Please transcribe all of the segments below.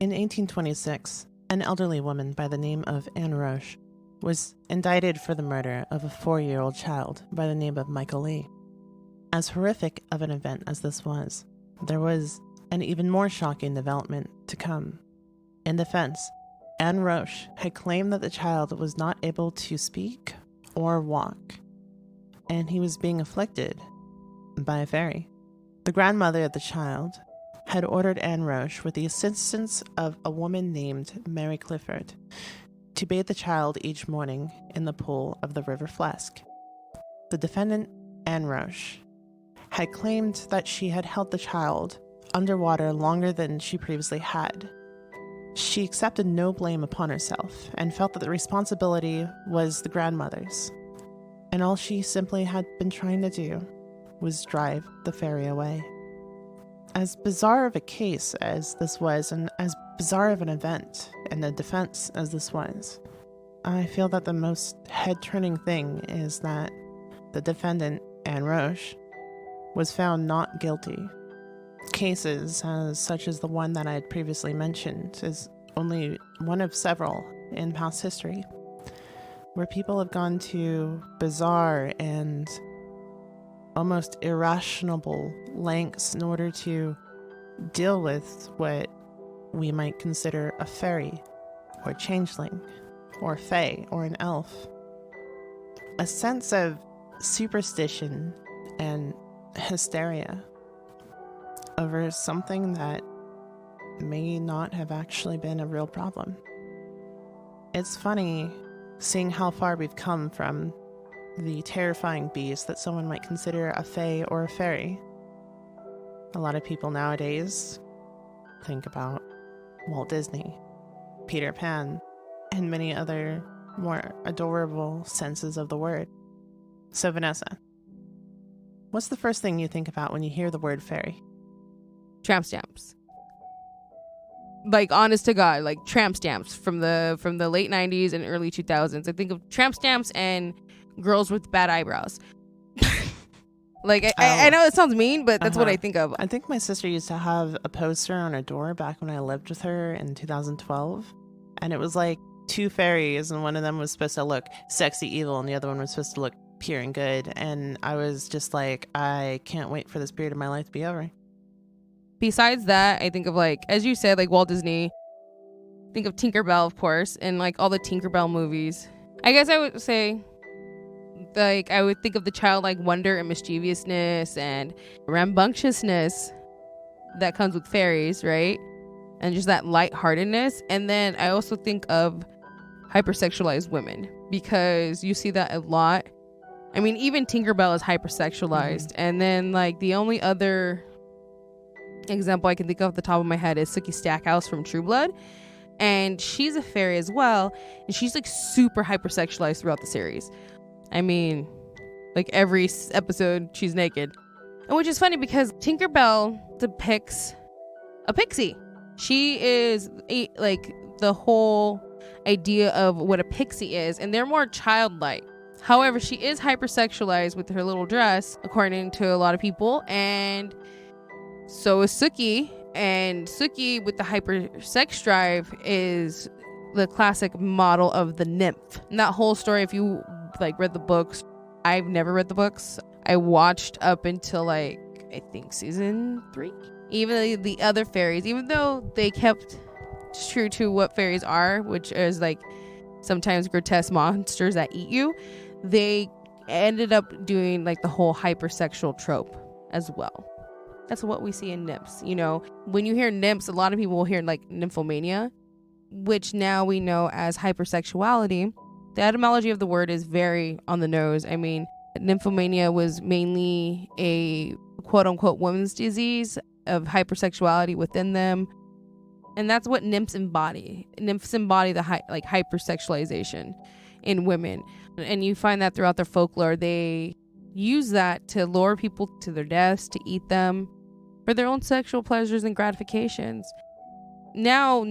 In 1826, an elderly woman by the name of Anne Roche was indicted for the murder of a 4-year-old child by the name of Michael Lee. As horrific of an event as this was, there was an even more shocking development to come. In defense, Anne Roche had claimed that the child was not able to speak or walk, and he was being afflicted by a fairy. The grandmother of the child had ordered Anne Roche, with the assistance of a woman named Mary Clifford, to bathe the child each morning in the pool of the River Flesk. The defendant, Anne Roche, had claimed that she had held the child underwater longer than she previously had. She accepted no blame upon herself and felt that the responsibility was the grandmother's, and all she simply had been trying to do was drive the fairy away. As bizarre of a case as this was, and as bizarre of an event and a defense as this was, I feel that the most head-turning thing is that the defendant, Anne Roche, was found not guilty. Cases such as the one that I had previously mentioned is only one of several in past history, where people have gone to bizarre and almost irrational lengths in order to deal with what we might consider a fairy, or changeling, or fae, or an elf. A sense of superstition and hysteria over something that may not have actually been a real problem. It's funny seeing how far we've come from the terrifying beast that someone might consider a fae or a fairy. A lot of people nowadays think about Walt Disney, Peter Pan, and many other more adorable senses of the word. So Vanessa, what's the first thing you think about when you hear the word fairy? Tramp stamps. Like, honest to God, like tramp stamps from the late 90s and early 2000s. I think of tramp stamps and girls with bad eyebrows. Like, I know it sounds mean, but that's what I think of. I think my sister used to have a poster on her door back when I lived with her in 2012. And it was like 2 fairies, and one of them was supposed to look sexy evil, and the other one was supposed to look pure and good. And I was just like, I can't wait for this period of my life to be over. Besides that, I think of, like, as you said, like Walt Disney. Think of Tinkerbell, of course, and like all the Tinkerbell movies. I guess I would say, like, I would think of the childlike wonder and mischievousness and rambunctiousness that comes with fairies, right? And just that lightheartedness. And then I also think of hypersexualized women, because you see that a lot. I mean, even Tinkerbell is hypersexualized. Mm-hmm. And then, like, the only other example I can think of off the top of my head is Sookie Stackhouse from True Blood. And she's a fairy as well. And she's, like, super hypersexualized throughout the series. I mean, like, every episode, she's naked. And which is funny because Tinkerbell depicts a pixie. She is, like, the whole idea of what a pixie is. And they're more childlike. However, she is hypersexualized with her little dress, according to a lot of people. And so is Sookie. And Sookie, with the hyper sex drive, is the classic model of the nymph. And that whole story, if you like read the books, I've never read the books. I watched up until, like, I think season 3. Even the other fairies, even though they kept true to what fairies are, which is like sometimes grotesque monsters that eat you, they ended up doing like the whole hypersexual trope as well. That's what we see in nymphs. You know, when you hear nymphs, a lot of people will hear like nymphomania, which now we know as hypersexuality. The etymology of the word is very on the nose. I mean, nymphomania was mainly a quote-unquote women's disease of hypersexuality within them. And that's what nymphs embody. Nymphs embody the hypersexualization in women. And you find that throughout their folklore. They use that to lure people to their deaths, to eat them for their own sexual pleasures and gratifications. Now,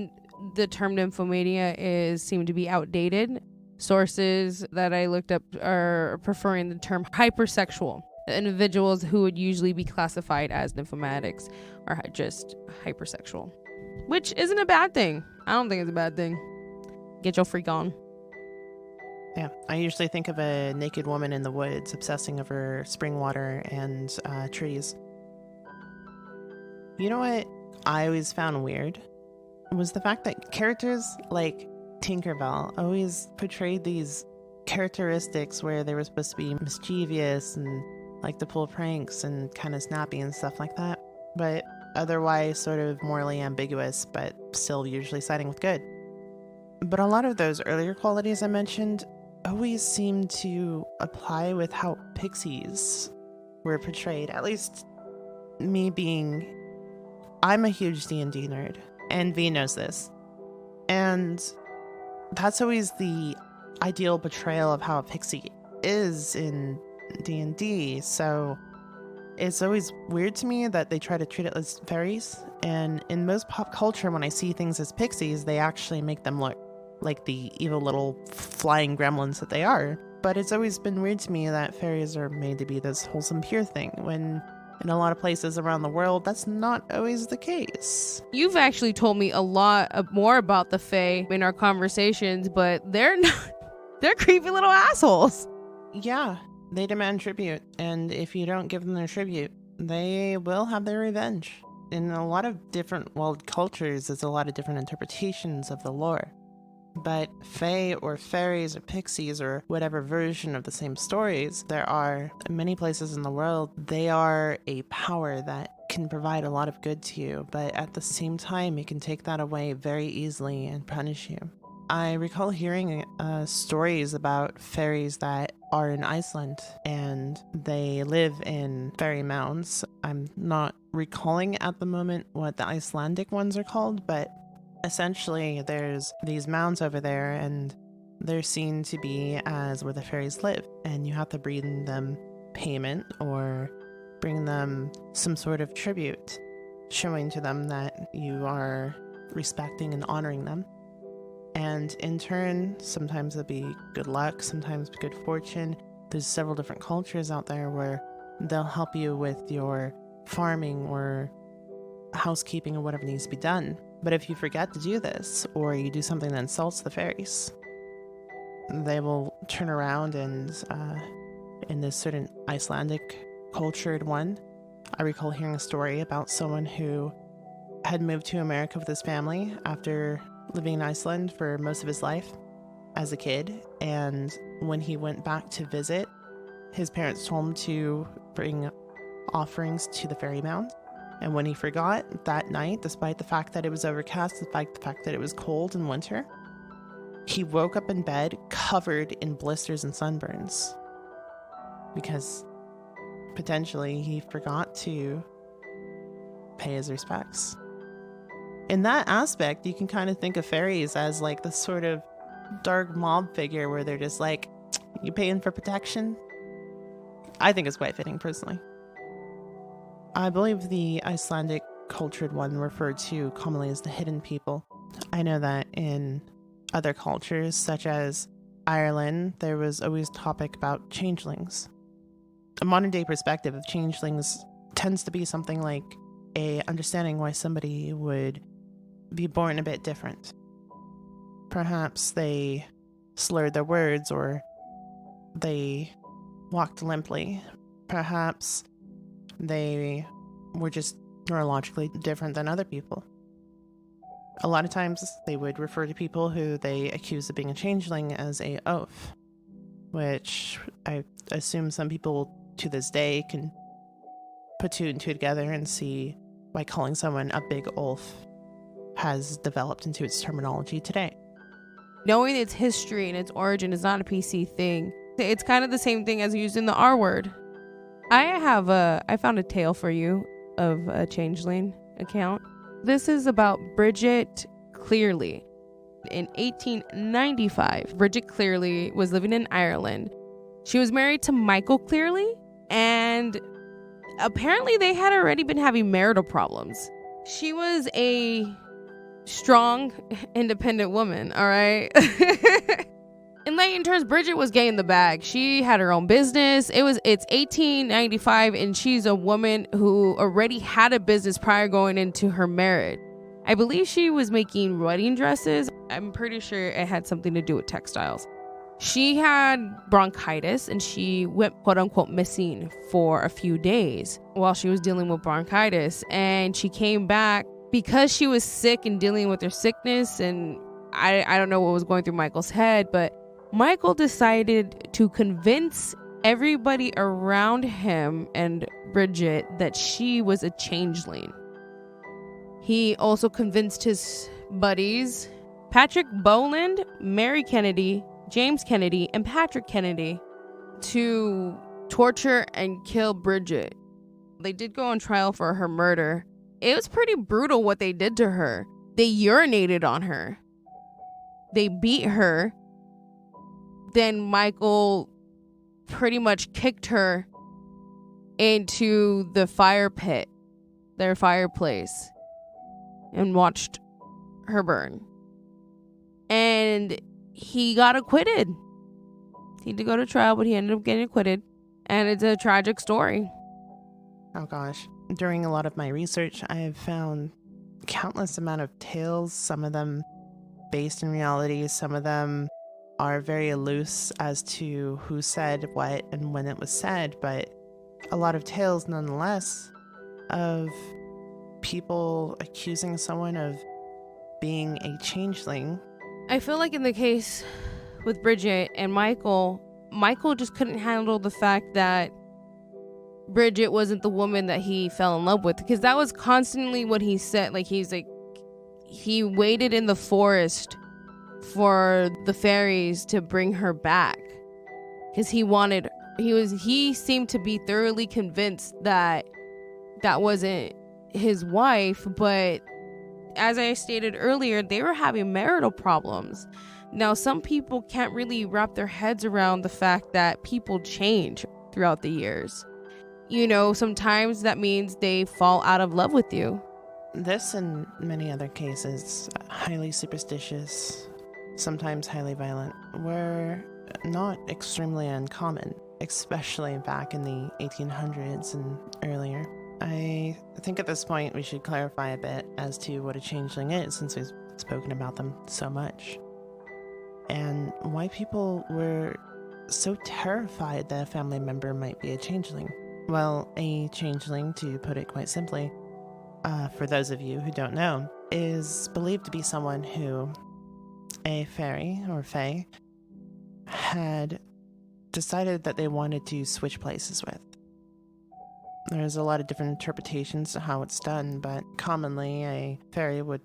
the term nymphomania seem to be outdated. Sources that I looked up are preferring the term hypersexual. Individuals who would usually be classified as nymphomaniacs are just hypersexual. which isn't a bad thing. I don't think it's a bad thing. Get your freak on. Yeah, I usually think of a naked woman in the woods obsessing over spring water and trees. You know what I always found weird was the fact that characters like Tinkerbell always portrayed these characteristics where they were supposed to be mischievous and like to pull pranks and kind of snappy and stuff like that, but otherwise sort of morally ambiguous, but still usually siding with good. But a lot of those earlier qualities I mentioned always seem to apply with how pixies were portrayed. At least me being, I'm a huge D&D nerd, and V knows this. And that's always the ideal portrayal of how a pixie is in D&D. So it's always weird to me that they try to treat it as fairies. And in most pop culture, when I see things as pixies, they actually make them look like the evil little flying gremlins that they are. But it's always been weird to me that fairies are made to be this wholesome, pure thing, when in a lot of places around the world, that's not always the case. You've actually told me a lot more about the Fae in our conversations, but they're not, they're creepy little assholes. Yeah, they demand tribute, and if you don't give them their tribute, they will have their revenge. In a lot of different world cultures, there's a lot of different interpretations of the lore. But fae or fairies or pixies or whatever version of the same stories there are in many places in the world, they are a power that can provide a lot of good to you, but at the same time, it can take that away very easily and punish you. I recall hearing stories about fairies that are in Iceland, and they live in fairy mounds. I'm not recalling at the moment what the Icelandic ones are called, but essentially there's these mounds over there, and they're seen to be as where the fairies live, and you have to bring them payment or bring them some sort of tribute, showing to them that you are respecting and honoring them. And in turn, sometimes it'll be good luck, sometimes good fortune. There's several different cultures out there where they'll help you with your farming or housekeeping or whatever needs to be done. But if you forget to do this, or you do something that insults the fairies, they will turn around and, in this certain Icelandic cultured one, I recall hearing a story about someone who had moved to America with his family after living in Iceland for most of his life as a kid. And when he went back to visit, his parents told him to bring offerings to the fairy mound. And when he forgot that night, despite the fact that it was overcast, despite the fact that it was cold in winter, he woke up in bed covered in blisters and sunburns because potentially he forgot to pay his respects. In that aspect, you can kind of think of fairies as like this sort of dark mob figure where they're just like, you paying for protection? I think it's quite fitting, personally. I believe the Icelandic cultured one referred to commonly as the hidden people. I know that in other cultures, such as Ireland, there was always topic about changelings. A modern day perspective of changelings tends to be something like a understanding why somebody would be born a bit different. Perhaps they slurred their words, or they walked limply. Perhaps they were just neurologically different than other people. A lot of times they would refer to people who they accuse of being a changeling as a oaf, which I assume some people to this day can put two and two together and see why calling someone a big oaf has developed into its terminology today. Knowing its history and its origin is not a PC thing. It's kind of the same thing as using the R word. I found a tale for you of a changeling account. This is about Bridget Clearly. In 1895, Bridget Clearly was living in Ireland. She was married to Michael Clearly, and apparently they had already been having marital problems. She was a strong, independent woman, all right? In layman terms, Bridget was getting the bag. She had her own business. It's 1895, and she's a woman who already had a business prior going into her marriage. I believe she was making wedding dresses. I'm pretty sure it had something to do with textiles. She had bronchitis and she went quote unquote missing for a few days while she was dealing with bronchitis. And she came back because she was sick and dealing with her sickness. And I don't know what was going through Michael's head, but Michael decided to convince everybody around him and Bridget that she was a changeling. He also convinced his buddies, Patrick Boland, Mary Kennedy, James Kennedy, and Patrick Kennedy, to torture and kill Bridget. They did go on trial for her murder. It was pretty brutal what they did to her. They urinated on her. They beat her. Then Michael pretty much kicked her into the fire pit, their fireplace, and watched her burn. And he got acquitted. He did go to trial, but he ended up getting acquitted. And it's a tragic story. Oh gosh. During a lot of my research, I have found countless amount of tales, some of them based in reality, some of them are very loose as to who said what and when it was said, but a lot of tales nonetheless of people accusing someone of being a changeling. I feel like in the case with Bridget and Michael just couldn't handle the fact that Bridget wasn't the woman that he fell in love with, because that was constantly what he said. Like, he waited in the forest for the fairies to bring her back because he seemed to be thoroughly convinced that that wasn't his wife. But as I stated earlier, they were having marital problems. Now, some people can't really wrap their heads around the fact that people change throughout the years. You know, sometimes that means they fall out of love with you. This and many other cases, highly superstitious, sometimes highly violent, were not extremely uncommon, especially back in the 1800s and earlier. I think at this point we should clarify a bit as to what a changeling is, since we've spoken about them so much, and why people were so terrified that a family member might be a changeling. Well, a changeling, to put it quite simply, for those of you who don't know, is believed to be someone who a fairy or fae had decided that they wanted to switch places with. There's a lot of different interpretations to how it's done, but commonly a fairy would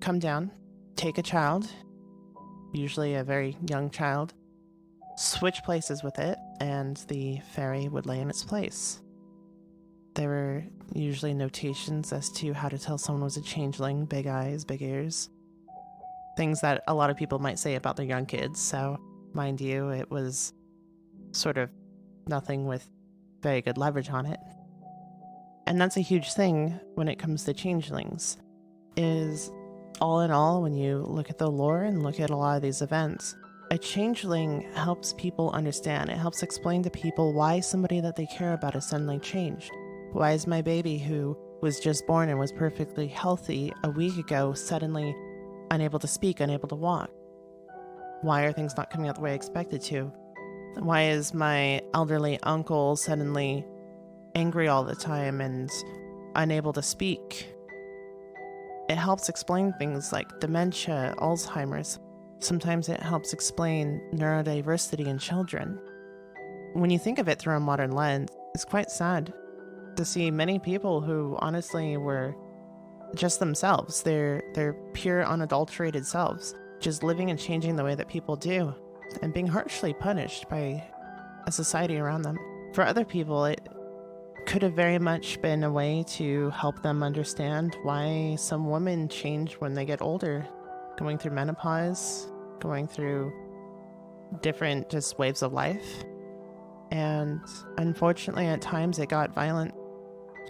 come down, take a child, usually a very young child, switch places with it, and the fairy would lay in its place. There were usually notations as to how to tell someone was a changeling: big eyes, big ears. Things that a lot of people might say about their young kids, so mind you, it was sort of nothing with very good leverage on it. And that's a huge thing when it comes to changelings, is all in all, when you look at the lore and look at a lot of these events, a changeling helps people understand. It helps explain to people why somebody that they care about has suddenly changed. Why is my baby, who was just born and was perfectly healthy a week ago, suddenly unable to speak, unable to walk? Why are things not coming out the way I expected to? Why is my elderly uncle suddenly angry all the time and unable to speak? It helps explain things like dementia, Alzheimer's. Sometimes it helps explain neurodiversity in children. When you think of it through a modern lens, it's quite sad to see many people who honestly were just themselves, their pure, unadulterated selves, just living and changing the way that people do, and being harshly punished by a society around them. For other people, it could have very much been a way to help them understand why some women change when they get older, going through menopause, going through different just waves of life. And unfortunately, at times it got violent.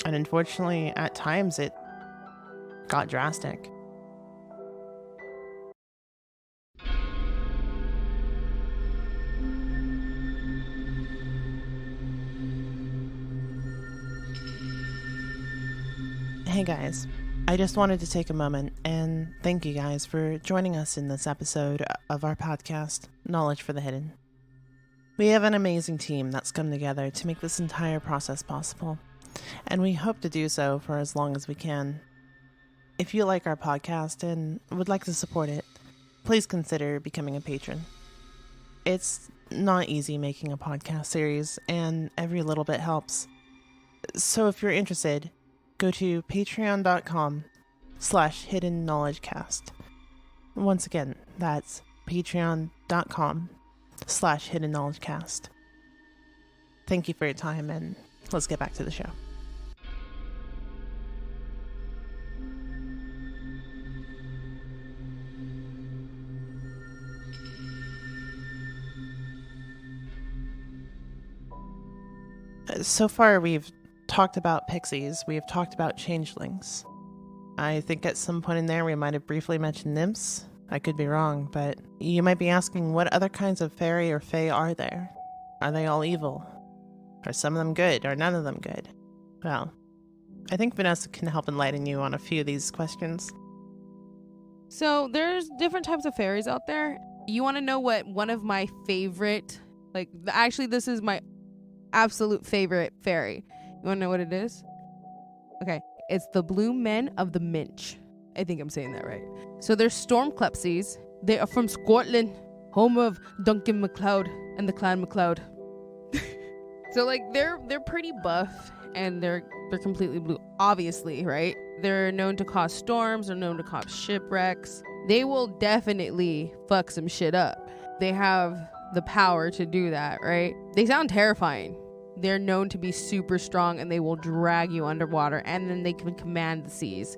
And unfortunately, at times it got drastic. Hey guys, I just wanted to take a moment and thank you guys for joining us in this episode of our podcast, Knowledge for the Hidden. We have an amazing team that's come together to make this entire process possible, and we hope to do so for as long as we can. If you like our podcast and would like to support it, please consider becoming a patron. It's not easy making a podcast series, and every little bit helps. So if you're interested, go to patreon.com/hidden knowledgecast. Once again, that's patreon.com/hidden knowledgecast. Thank you for your time, and let's get back to the show. So far, we've talked about pixies, we've talked about changelings. I think at some point in there we might have briefly mentioned nymphs. I could be wrong, but you might be asking, what other kinds of fairy or fae are there? Are they all evil? Are some of them good, or none of them good? Well, I think Vanessa can help enlighten you on a few of these questions. So there's different types of fairies out there. You want to know what one of my favorite, actually this is my absolute favorite fairy. You want to know what it is? Okay, it's the blue men of the Minch. I think I'm saying that right. So they're Stormclepsies. They are from Scotland, home of Duncan MacLeod and the Clan MacLeod. So they're pretty buff and they're completely blue, obviously, right? They're known to cause storms, they're known to cause shipwrecks. They will definitely fuck some shit up. They have the power to do that, right? They sound terrifying. They're known to be super strong and they will drag you underwater, and then they can command the seas.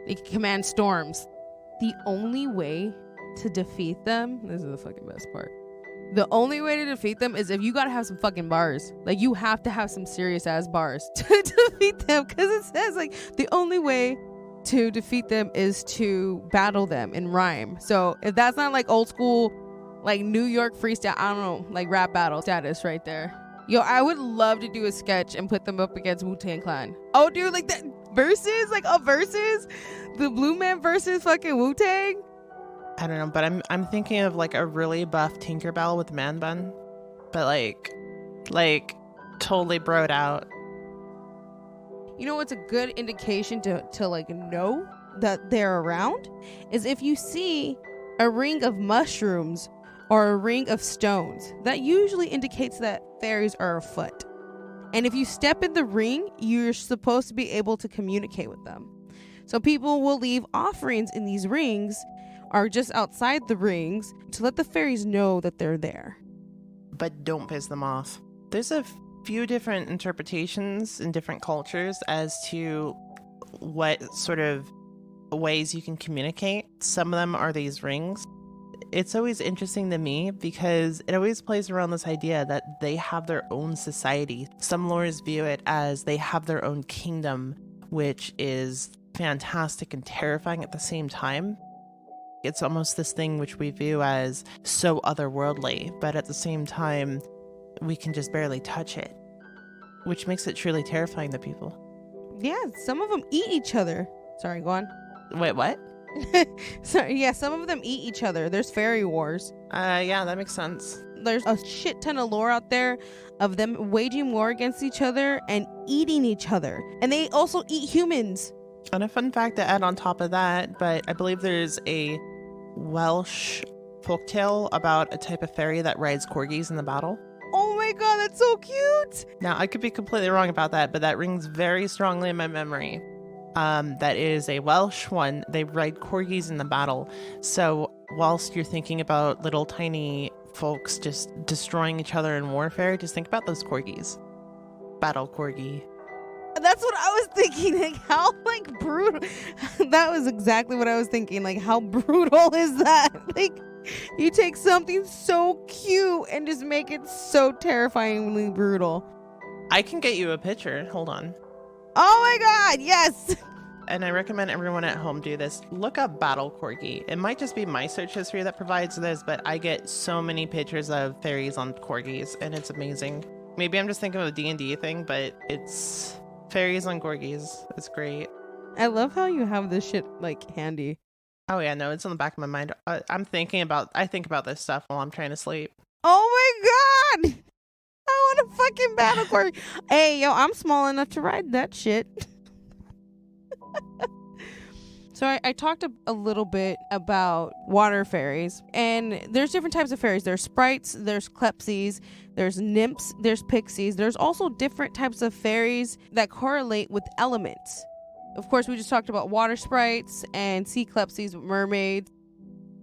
They can command storms. The only way to defeat them, this is the fucking best part. The only way to defeat them is if you gotta have some fucking bars. You have to have some serious ass bars to defeat them, because it says the only way to defeat them is to battle them in rhyme. So if that's not old school New York freestyle, I don't know, rap battle status right there. Yo, I would love to do a sketch and put them up against Wu-Tang Clan. Oh, dude, that versus, versus the Blue Man versus fucking Wu-Tang. I don't know, but I'm thinking of a really buff Tinkerbell with man bun, but totally broed out. You know what's a good indication to know that they're around is if you see a ring of mushrooms or a ring of stones. That usually indicates that fairies are afoot. And if you step in the ring, you're supposed to be able to communicate with them. So people will leave offerings in these rings or just outside the rings to let the fairies know that they're there. But don't piss them off. There's a few different interpretations in different cultures as to what sort of ways you can communicate. Some of them are these rings. It's always interesting to me because it always plays around this idea that they have their own society. Some lores view it as they have their own kingdom, which is fantastic and terrifying at the same time. It's almost this thing which we view as so otherworldly, but at the same time, we can just barely touch it, which makes it truly terrifying to people. Yeah, some of them eat each other. Sorry, go on. Wait, what? Sorry, yeah, some of them eat each other. There's fairy wars. Yeah, that makes sense. There's a shit ton of lore out there of them waging war against each other and eating each other. And they also eat humans. And a fun fact to add on top of that, but I believe there's a Welsh folktale about a type of fairy that rides corgis in the battle. Oh my god, that's so cute! Now, I could be completely wrong about that, but that rings very strongly in my memory. That is a Welsh one. They ride corgis in the battle. So whilst you're thinking about little tiny folks just destroying each other in warfare, just think about those corgis. Battle corgi. That's what I was thinking. How brutal. That was exactly what I was thinking. How brutal is that? You take something so cute and just make it so terrifyingly brutal. I can get you a picture. Hold on. Oh my god, yes! And I recommend everyone at home do this. Look up Battle Corgi. It might just be my search history that provides this, but I get so many pictures of fairies on corgis, and it's amazing. Maybe I'm just thinking of a D&D thing, but it's fairies on corgis. It's great. I love how you have this shit like handy. Oh yeah, no, it's in the back of my mind. I think about this stuff while I'm trying to sleep. Oh my god! I want a fucking battle cord. Hey, yo, I'm small enough to ride that shit. So I talked a little bit about water fairies, and there's different types of fairies. There's sprites, there's klepsies, there's nymphs, there's pixies. There's also different types of fairies that correlate with elements. Of course, we just talked about water sprites and sea klepsies, mermaids.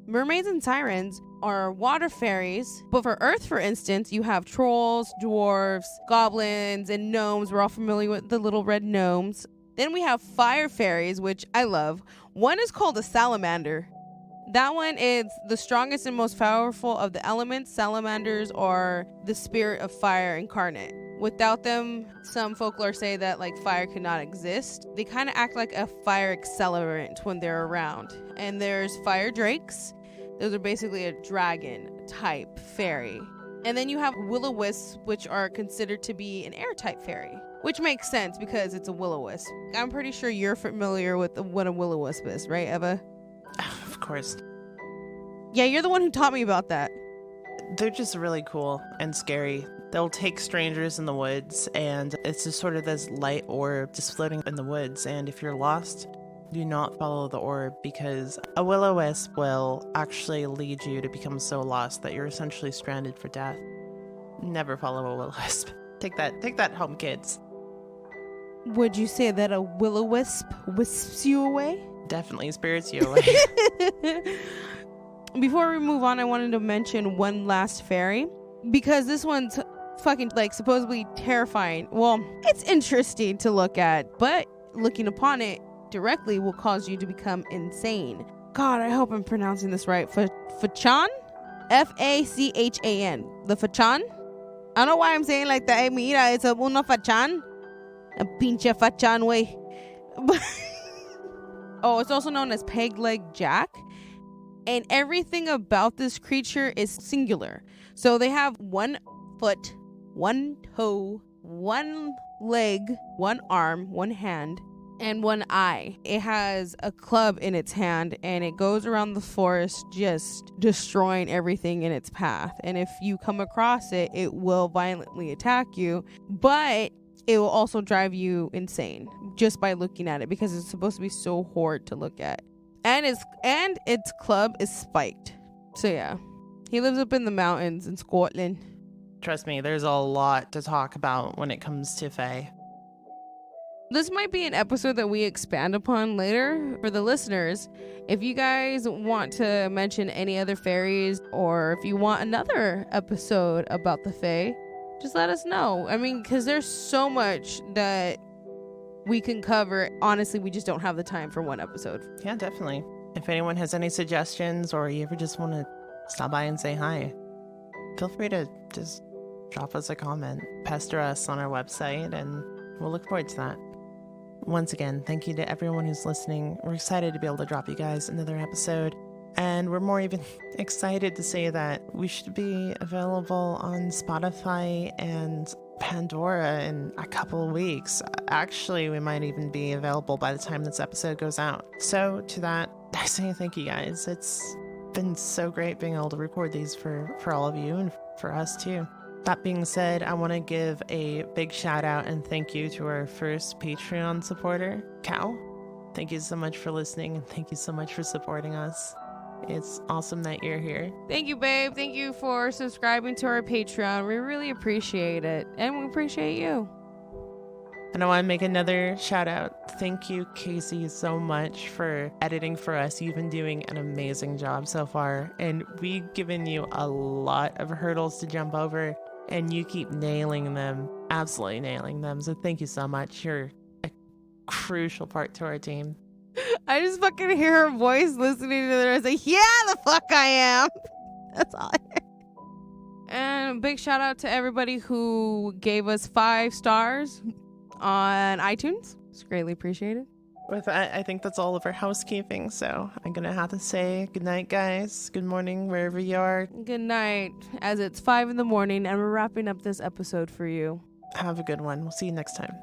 Mermaids and sirens are water fairies, but for Earth, for instance, you have trolls, dwarves, goblins, and gnomes. We're all familiar with the little red gnomes. Then we have fire fairies, which I love. One is called a salamander. That one is the strongest and most powerful of the elements. Salamanders are the spirit of fire incarnate. Without them, some folklore say that like fire could not exist. They kind of act like a fire accelerant when they're around. And there's fire drakes. Those are basically a dragon type fairy. And then you have will-o-wisps, which are considered to be an air type fairy, which makes sense because it's a will-o-wisp. I'm pretty sure you're familiar with what a will-o-wisp is, right, Eva? Of course. Yeah, you're the one who taught me about that. They're just really cool and scary. They'll take strangers in the woods, and it's just sort of this light orb just floating in the woods. And if you're lost, do not follow the orb, because a will-o-wisp will actually lead you to become so lost that you're essentially stranded for death. Never follow a will-o-wisp. Take that home, kids. Would you say that a will-o-wisp wisps you away? Definitely spirits you away. Before we move on, I wanted to mention one last fairy, because this one's fucking like supposedly terrifying. Well, it's interesting to look at, but looking upon it directly will cause you to become insane. God, I hope I'm pronouncing this right. Fachan? Fachan. The Fachan? I don't know why I'm saying like that. Hey, mira, it's a una Fachan. A pinche Fachan way. Oh, it's also known as Peg Leg Jack. And everything about this creature is singular. So they have 1 foot, 1 toe, 1 leg, 1 arm, 1 hand, and 1 eye. It has a club in its hand, and it goes around the forest just destroying everything in its path. And if you come across it, it will violently attack you, but it will also drive you insane just by looking at it, because it's supposed to be so horrid to look at. And its club is spiked. So yeah, he lives up in the mountains in Scotland. Trust me, there's a lot to talk about when it comes to Fae. This might be an episode that we expand upon later for the listeners. If you guys want to mention any other fairies, or if you want another episode about the Fae, just let us know. I mean, because there's so much that we can cover. Honestly, we just don't have the time for one episode. Yeah, definitely. If anyone has any suggestions, or you ever just want to stop by and say hi, feel free to just drop us a comment, pester us on our website, and we'll look forward to that. Once again, thank you to everyone who's listening. We're excited to be able to drop you guys another episode, and we're more even excited to say that we should be available on Spotify and Pandora in a couple of weeks. Actually, we might even be available by the time this episode goes out. So to that, I say thank you guys. It's been so great being able to record these for all of you and for us too. That being said, I want to give a big shout out and thank you to our first Patreon supporter, Cow. Thank you so much for listening, and thank you so much for supporting us. It's awesome that you're here. Thank you, babe. Thank you for subscribing to our Patreon. We really appreciate it, and we appreciate you. And I want to make another shout out. Thank you, Casey, so much for editing for us. You've been doing an amazing job so far, and we've given you a lot of hurdles to jump over, and you keep nailing them, absolutely nailing them. So thank you so much. You're a crucial part to our team. I just fucking hear her voice listening to her. I say, yeah, the fuck I am. That's all I hear. And a big shout out to everybody who gave us 5 stars on iTunes. It's greatly appreciated. With that, I think that's all of our housekeeping. So I'm going to have to say good night, guys. Good morning, wherever you are. Good night, as it's 5 a.m, and we're wrapping up this episode for you. Have a good one. We'll see you next time.